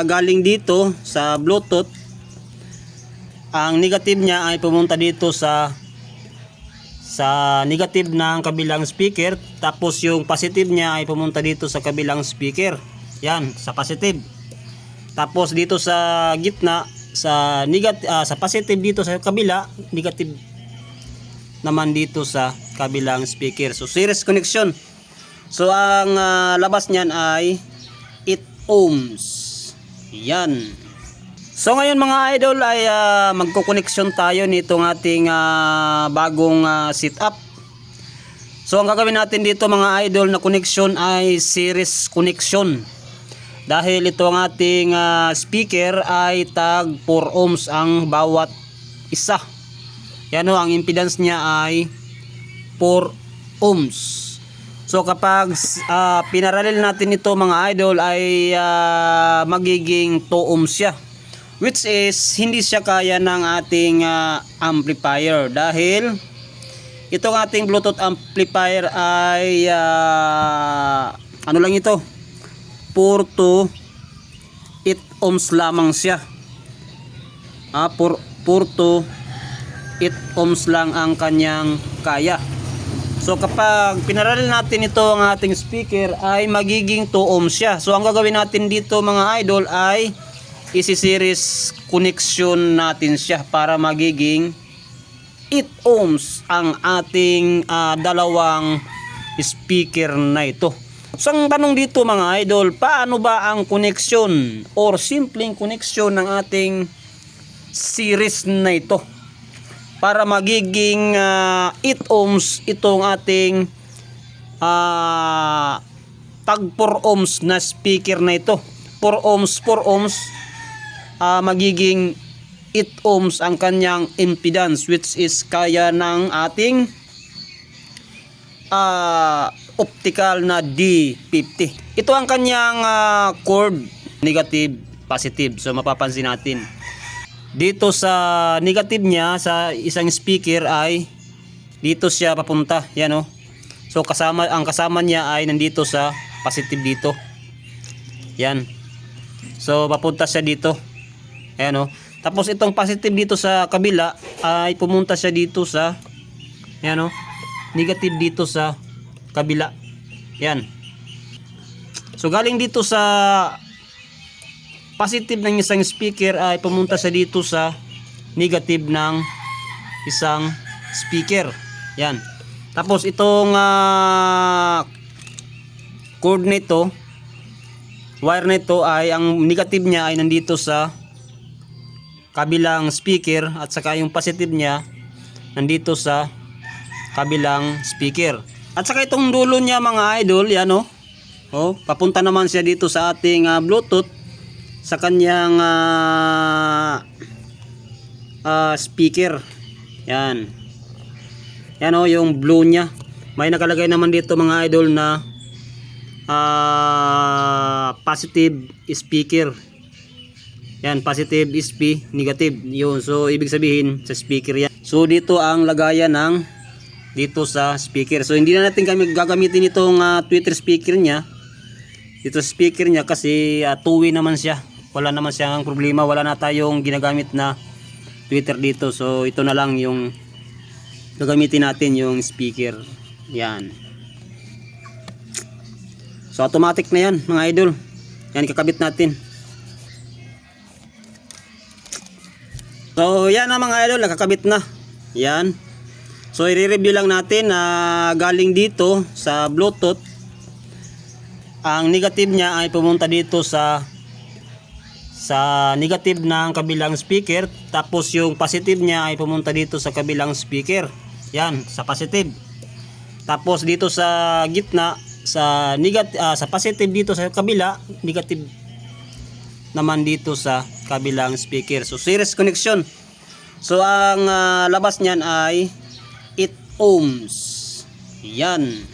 galing dito sa Bluetooth, ang negative niya ay pumunta dito sa negative ng kabilang speaker, tapos yung positive niya ay pumunta dito sa kabilang speaker. Yan, sa positive. Tapos dito sa gitna sa negative, sa positive dito sa kabila, negative naman dito sa kabilang speaker. So series connection. So ang labas niyan ay 8 ohms. Yan. So ngayon mga idol ay magko-connection tayo nitong ating bagong setup. So ang gagawin natin dito mga idol na connection ay series connection. Dahil ito ang ating speaker ay tag 4 ohms ang bawat isa. Yan o, ang impedance niya ay 4 ohms. So kapag pinaralel natin ito mga idol ay magiging 2 ohms siya. Which is hindi siya kaya ng ating amplifier. Dahil itong ating Bluetooth amplifier ay ano lang ito, 4 to 8 ohms lamang siya. 4 to 8 ohms lang ang kanyang kaya. So kapag pinaralel natin ito ang ating speaker ay magiging 2 ohms siya. So ang gagawin natin dito mga idol ay isi-series connection natin siya para magiging 8 ohms ang ating dalawang speaker na ito. So ang tanong dito mga idol, paano ba ang connection or simpleng connection ng ating series na ito para magiging 8 ohms itong ating tag 4 ohms na speaker na ito. 4 ohms magiging 8 ohms ang kanyang impedance, which is kaya ng ating optical na D50. Ito ang kanyang chord, negative, positive. So mapapansin natin dito sa negative niya sa isang speaker ay dito siya papunta. Yan o. So ang kasama niya ay nandito sa positive dito. Yan. So papunta siya dito. Ayan o. Tapos itong positive dito sa kabila ay pumunta siya dito sa, ayan o, negative dito sa kabila. Yan. So galing dito sa positive ng isang speaker ay pumunta siya dito sa negative ng isang speaker. Yan. Tapos itong cord nito, wire nito ay ang negative niya ay nandito sa kabilang speaker at saka yung positive niya nandito sa kabilang speaker. At saka itong dulo niya mga idol, yan o. Oh, papunta naman siya dito sa ating Bluetooth sa kanyang speaker. Yan. Yan o, yung blue niya. May nakalagay naman dito mga idol na positive speaker. Yan, positive SP, negative. Yun, so ibig sabihin sa speaker yan. So dito ang lagayan ng dito sa speaker. So hindi na natin kami gagamitin itong Twitter speaker niya. Dito sa speaker niya kasi two-way naman siya. Wala naman siyang problema. Wala na tayong ginagamit na Twitter dito. So ito na lang yung gagamitin natin, yung speaker. Yan. So automatic na yan mga idol. Yan, kakabit natin. So yan na mga idol, nakakabit na. Yan. So i-review lang natin na galing dito sa Bluetooth. Ang negative niya ay pumunta dito sa negative ng kabilang speaker. Tapos yung positive niya ay pumunta dito sa kabilang speaker. Yan, sa positive. Tapos dito sa gitna sa negative, sa positive dito sa kabila, negative naman dito sa kabilang speaker. So series connection. So ang labas niyan ay 8 ohms. Yan.